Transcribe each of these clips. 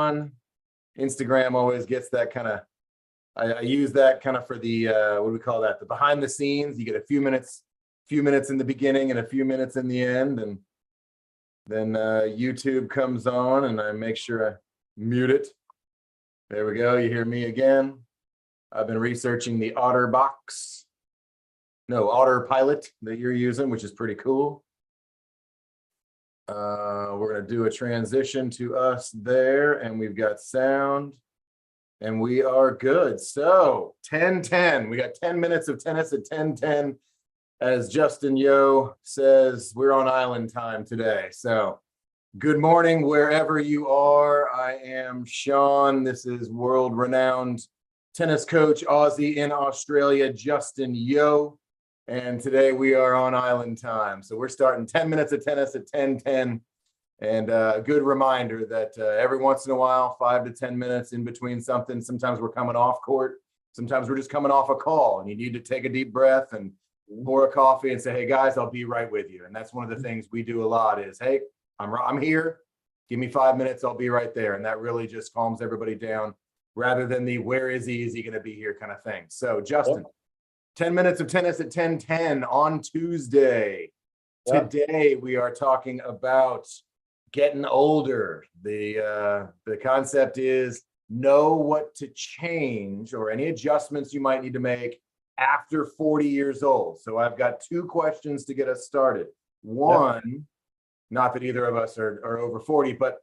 fun. Instagram always gets that kind of, I use that kind of for the, what do we call that? The behind the scenes. You get a few minutes in the beginning and a few minutes in the end. And then YouTube comes on and I make sure I mute it. There we go. You hear me again. I've been researching the Otter Pilot that you're using, which is pretty cool. We're going to do a transition to us there, and we've got sound, and we are good. So 10:10, we got 10 minutes of tennis at 10:10. As Justin Yo says, we're on island time today. So good morning, wherever you are. I am Shaun. This is world-renowned tennis coach, Aussie in Australia, Justin Yo. And today we are on island time. So we're starting 10 minutes of tennis at 10:10. And a good reminder that every once in a while, 5 to 10 minutes in between something, sometimes we're coming off court. Sometimes we're just coming off a call and you need to take a deep breath and pour a coffee and say, hey guys, I'll be right with you. And that's one of the things we do a lot is, hey, I'm here. Give me 5 minutes. I'll be right there. And that really just calms everybody down rather than the where is he going to be here kind of thing. So Justin, 10 minutes of tennis at 10:10 on Tuesday. Today we are talking about getting older. The concept is know what to change or any adjustments you might need to make after 40 years old. So I've got two questions to get us started. One, not that either of us are over 40, but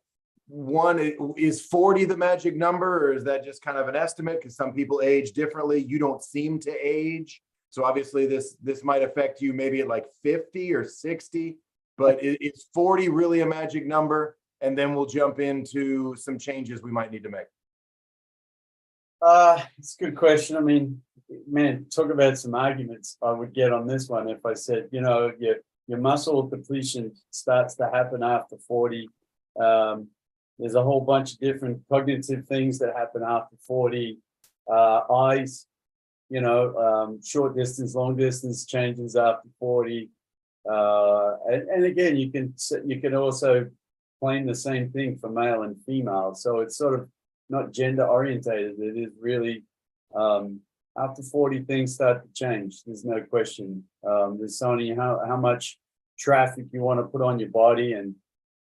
one, is 40 the magic number, or is that just kind of an estimate? Because some people age differently. You don't seem to age. So obviously this might affect you maybe at like 50 or 60, but is 40 really a magic number? And then we'll jump into some changes we might need to make. It's a good question. I mean, man, talk about some arguments I would get on this one if I said, you know, your muscle depletion starts to happen after 40. There's a whole bunch of different cognitive things that happen after 40. Eyes, you know, short distance, long distance changes after 40. And again, you can also claim the same thing for male and female. So it's sort of not gender orientated. It is really after 40 things start to change. There's no question. There's only how much traffic you want to put on your body, and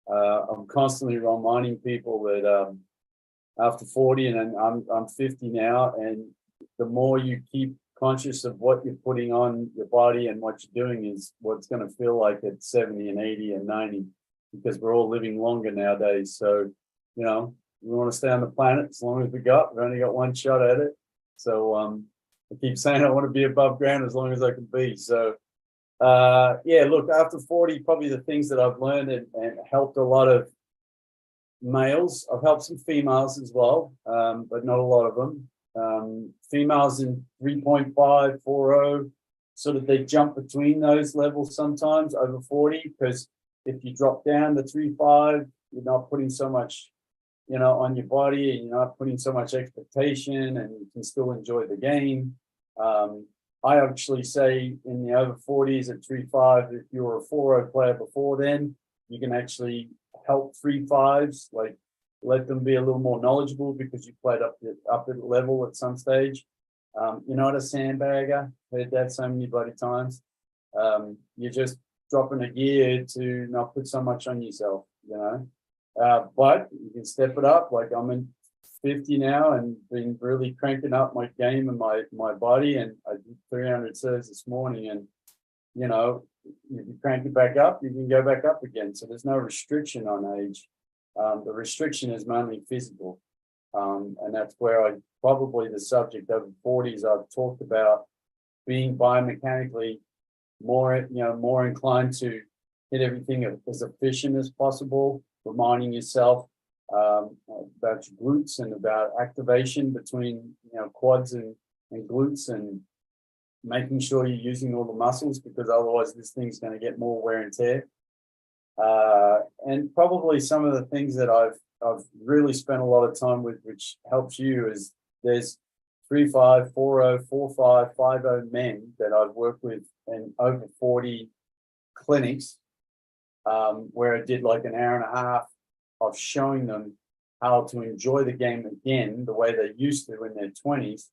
I'm constantly reminding people that after 40, and I'm 50 now, and the more you keep conscious of what you're putting on your body and what you're doing is what's going to feel like at 70 and 80 and 90, because we're all living longer nowadays. So, you know, we want to stay on the planet as long as we've only got one shot at it. So I keep saying I want to be above ground as long as I can be. So yeah, look, after 40, probably the things that I've learned and helped a lot of males. I've helped some females as well, but not a lot of them. Females in 3.5, 4.0, sort of they jump between those levels sometimes over 40, because if you drop down to 3.5, you're not putting so much, you know, on your body, and you're not putting so much expectation, and you can still enjoy the game. I actually say in the over 40s at 3.5, if you were a 4.0 player before then, you can actually help 3.5s, like let them be a little more knowledgeable because you played up at the level at some stage. You're not a sandbagger. Heard that so many bloody times. You're just dropping a gear to not put so much on yourself, you know. But you can step it up. Like I'm in 50 now and been really cranking up my game and my body, and I did 300 serves this morning, and you know, if you crank it back up, you can go back up again. So there's no restriction on age. The restriction is mainly physical, and that's where probably the subject over 40s I've talked about being biomechanically more inclined to hit everything as efficient as possible, reminding yourself about your glutes and about activation between, you know, quads and glutes, and making sure you're using all the muscles, because otherwise this thing's going to get more wear and tear. And probably some of the things that I've really spent a lot of time with, which helps you, is there's 3.5, 4.0, 4.5, 5.0 men that I've worked with in over 40 clinics, where I did like an hour and a half of showing them how to enjoy the game again the way they used to in their 20s,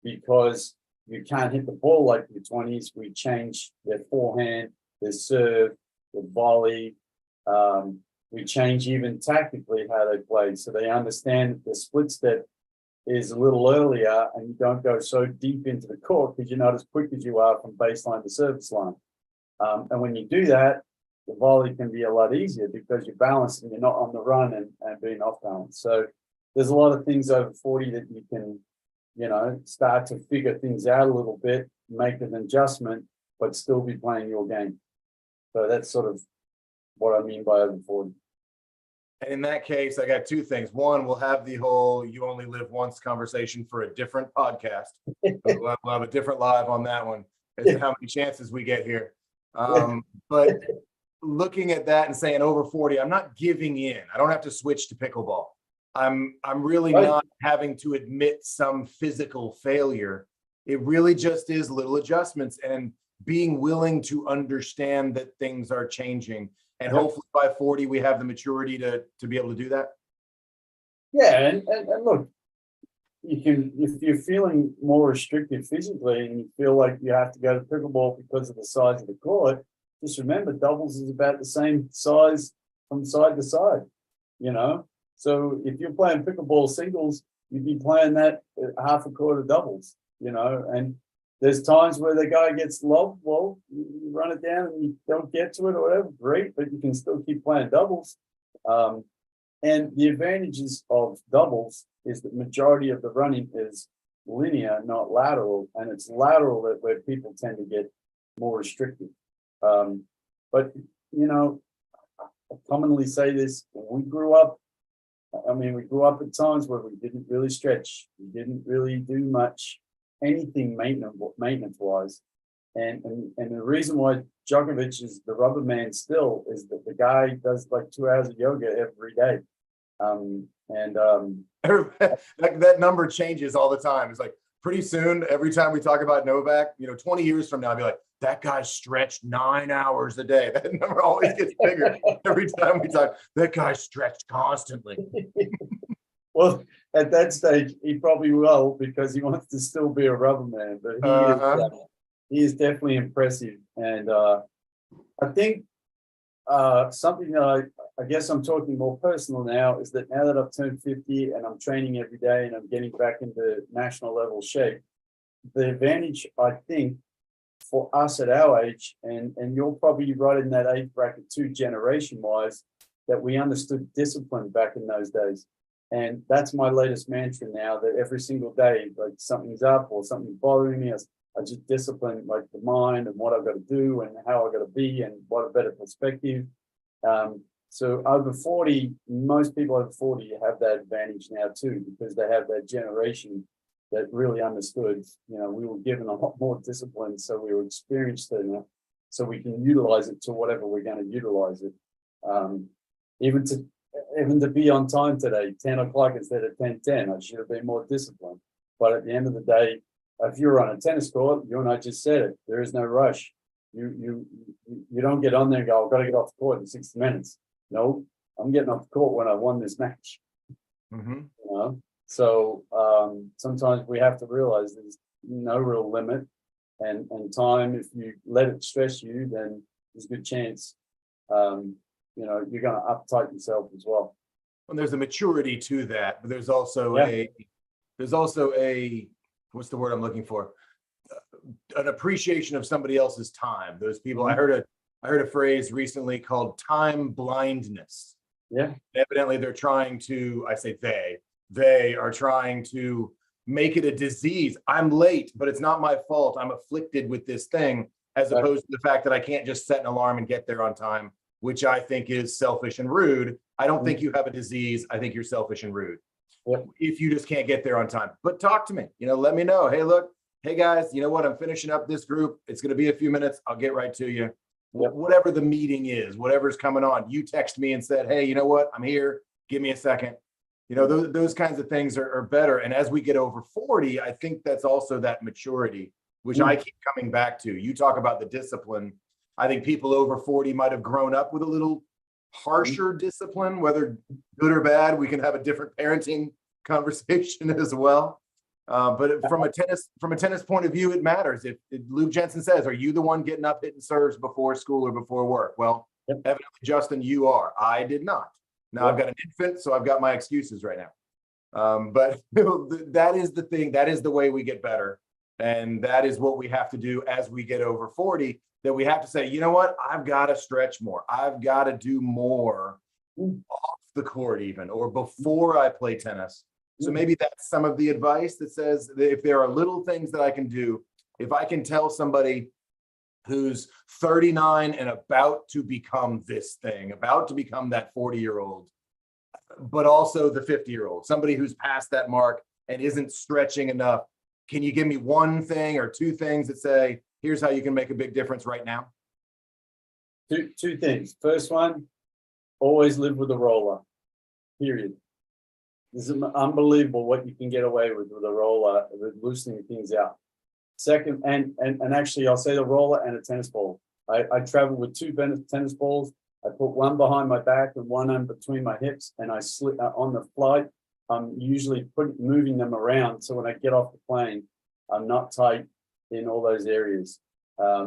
because you can't hit the ball like your 20s. We change their forehand, their serve, their volley. We change even tactically how they play, so they understand that the split step is a little earlier and you don't go so deep into the court because you're not as quick as you are from baseline to service line. And when you do that, the volley can be a lot easier because you're balanced and you're not on the run and being off balance. So there's a lot of things over 40 that you can, start to figure things out a little bit, make an adjustment, but still be playing your game. So that's sort of what I mean by over 40. And in that case, I got two things. One, we'll have the whole "you only live once" conversation for a different podcast. We'll have a different live on that one as to how many chances we get here. But looking at that and saying over 40, I'm not giving in. I don't have to switch to pickleball. I'm really not having to admit some physical failure. It really just is little adjustments and being willing to understand that things are changing. And hopefully by 40, we have the maturity to be able to do that. Yeah, and look, you can, if you're feeling more restricted physically and you feel like you have to go to pickleball because of the size of the court, just remember doubles is about the same size from side to side, So if you're playing pickleball singles, you'd be playing that at half a court of doubles, and there's times where the guy gets lobbed, well, you run it down and you don't get to it or whatever, great, but you can still keep playing doubles. And the advantages of doubles is that majority of the running is linear, not lateral, and it's lateral where people tend to get more restricted. But, I commonly say this, we grew up at times where we didn't really stretch. We didn't really do much, anything maintenance wise. And the reason why Djokovic is the rubber man still is that the guy does like 2 hours of yoga every day. That number changes all the time. It's like pretty soon, every time we talk about Novak, 20 years from now, I'll be like, that guy stretched 9 hours a day. That number always gets bigger every time we talk. That guy stretched constantly. Well, at that stage, he probably will because he wants to still be a rubber man. But he is definitely impressive. And I think something that I guess I'm talking more personal now is that now that I've turned 50 and I'm training every day and I'm getting back into national level shape, the advantage, I think, for us at our age, and you're probably right in that age bracket too, generation-wise, that we understood discipline back in those days. And that's my latest mantra now, that every single day, like something's up or something's bothering me, I just discipline like the mind and what I've got to do and how I've got to be and what a better perspective. So over 40, most people over 40 have that advantage now too, because they have that generation that really understood, we were given a lot more discipline, so we were experienced enough, so we can utilize it to whatever we're going to utilize it. Even to be on time today, 10 o'clock instead of 10:10, I should have been more disciplined. But at the end of the day, if you're on a tennis court, you and I just said it, there is no rush. You don't get on there and go, I've got to get off the court in 60 minutes. No, I'm getting off the court when I won this match. Mm-hmm. So sometimes we have to realize there's no real limit, and time, if you let it stress you, then there's a good chance you're going to uptight yourself as well. Well, there's a maturity to that, but there's also a what's the word I'm looking for? An appreciation of somebody else's time. Those people, Mm-hmm. I heard a phrase recently called time blindness. Yeah. Evidently, they're trying to, I say they are trying to make it a disease. I'm late, but it's not my fault. I'm afflicted with this thing, as opposed to the fact that I can't just set an alarm and get there on time, which I think is selfish and rude. I don't think you have a disease. I think you're selfish and rude. Yep. If you just can't get there on time. But talk to me, let me know. Hey, look, hey guys, you know what? I'm finishing up this group. It's going to be a few minutes. I'll get right to you. Yep. Whatever the meeting is, whatever's coming on, you text me and said, hey, you know what? I'm here. Give me a second. Those kinds of things are better. And as we get over 40, I think that's also that maturity, which I keep coming back to. You talk about the discipline. I think people over 40 might have grown up with a little harsher discipline, whether good or bad. We can have a different parenting conversation as well. But from a tennis point of view, it matters. If Luke Jensen says, "Are you the one getting up hitting serves before school or before work?" Well, evidently, Justin, you are. I did not. Now I've got an infant, so I've got my excuses right now. But that is the thing. That is the way we get better, and that is what we have to do as we get over 40. That we have to say, you know what? I've got to stretch more. I've got to do more off the court, even or before I play tennis. So maybe that's some of the advice that says that if there are little things that I can do, if I can tell somebody who's 39 and about to become this thing, about to become that 40-year-old, but also the 50-year-old, somebody who's past that mark and isn't stretching enough, can you give me one thing or two things that say, here's how you can make a big difference right now? Two things. First one, always live with a roller, period. This is unbelievable what you can get away with a roller, with loosening things out. Second, and actually, I'll say the roller and a tennis ball. I travel with two tennis balls. I put one behind my back and one in between my hips, and I slip on the flight. I'm usually moving them around, so when I get off the plane, I'm not tight in all those areas.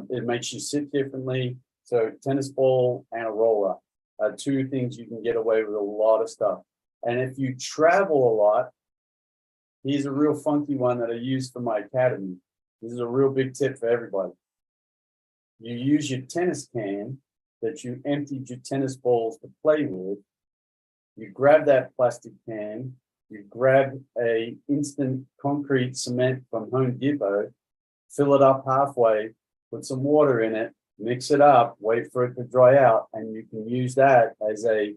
It makes you sit differently. So tennis ball and a roller are two things you can get away with a lot of stuff. And if you travel a lot, here's a real funky one that I use for my academy. This is a real big tip for everybody. You use your tennis can that you emptied your tennis balls to play with. You grab that plastic can, you grab a instant concrete cement from Home Depot, fill it up halfway, put some water in it, mix it up, wait for it to dry out, and you can use that as a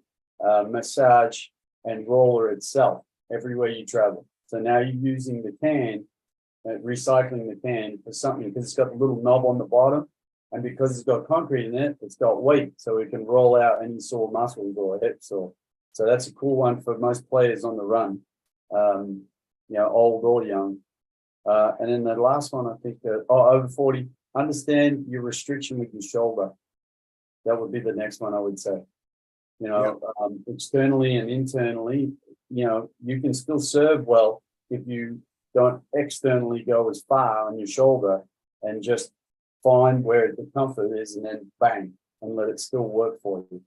massage and roller itself everywhere you travel. So now you're using the can, recycling the can for something, because it's got a little knob on the bottom, and because it's got concrete in it, it's got weight, so it can roll out any sore muscles or hips. Or so that's a cool one for most players on the run, old or young. And then the last one, I think, over 40, understand your restriction with your shoulder. That would be the next one I would say. Externally and internally, you can still serve well if you don't externally go as far on your shoulder, and just find where the comfort is and then bang, and let it still work for you.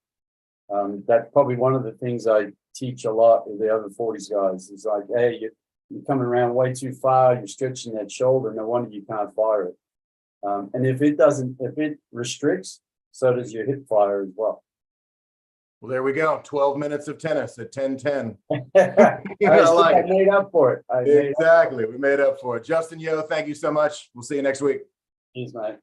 That's probably one of the things I teach a lot with the over 40s guys. Is like, hey, you're coming around way too far, you're stretching that shoulder, no wonder you can't fire it. And if it restricts, so does your hip fire as well. Well, there we go. 12 minutes of tennis at 10:10. I made up for it. Exactly. We made up for it. Justin Yeo, thank you so much. We'll see you next week. Cheers, mate.